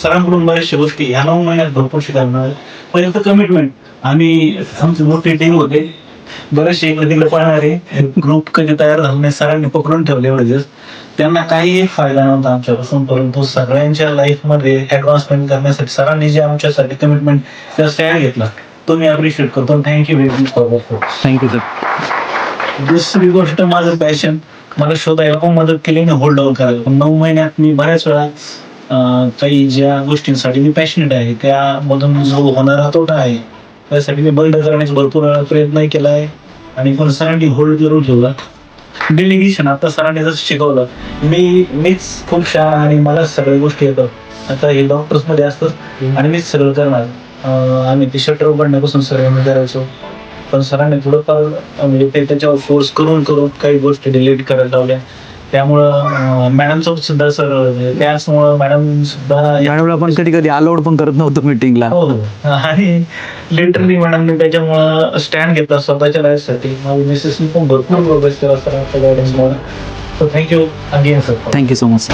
सरांकडून बऱ्याचशा गोष्टी ह्या 9 महिन्यात भरपूर शिकायला मिळाल्या. पहिलं तर कमिटमेंट. आम्ही आमची मोठी टीम होते, बरेचसे इकडे तिकडे पळणारे ग्रुप कधी तयार झाले नाही, सरांनी पकडून ठेवले एवढे दिवस. त्यांना काही फायदा नव्हता आमच्यापासून, परंतु सगळ्यांच्या लाईफमध्ये ऍडव्हान्समेंट करण्यासाठी सरांनी जे आमच्यासाठी कमिटमेंट त्या स्टँड घेतला तो मी अप्रिशिएट करतो. Thank you very much. Thank you sir. दुसरी गोष्ट माझं पॅशन, मला शोधायला पण मदत केली आणि होल्ड डाऊन करायला पण. 9 महिन्यात मी बऱ्याच वेळा काही ज्या गोष्टींसाठी मी पॅशनेट आहे त्यामधून जो होणारा तोटा आहे त्यासाठी मी बंद करण्याचा भरपूर वेळा प्रयत्न केला आहे. आणि पण सरांनी होल्ड करून ठेवला. डेलिगेशन आता सरांनी जसं शिकवलं, मीच खूप शहाणा आणि मला सगळ्या गोष्टी येतात. आता हे डॉक्टर्स मध्ये असतं आणि मीच सगळं करणार. आम्ही ते शटर उघडण्यापासून सगळ्यांनी करायचो, पण सरांनी थोडंफार म्हणजे ते त्याच्यावर फोर्स करून काही गोष्टी डिलीट करायला लावल्या. त्यामुळं मॅडमचं सुद्धा सर त्यामुळं मॅडम सुद्धा मॅडमला पण कधी कधी अलाउड पण करत नव्हतं मीटिंगला. हो. आणि लिटरली मॅडमने त्याच्यामुळं स्टँड घेतला स्वतःच्या लाईफसाठी. माझ्या मिसेसनी पण भरपूर प्रोग्रेस केला सरांच्या गायडन्समुळे. So thank you again sir. Thank you so much.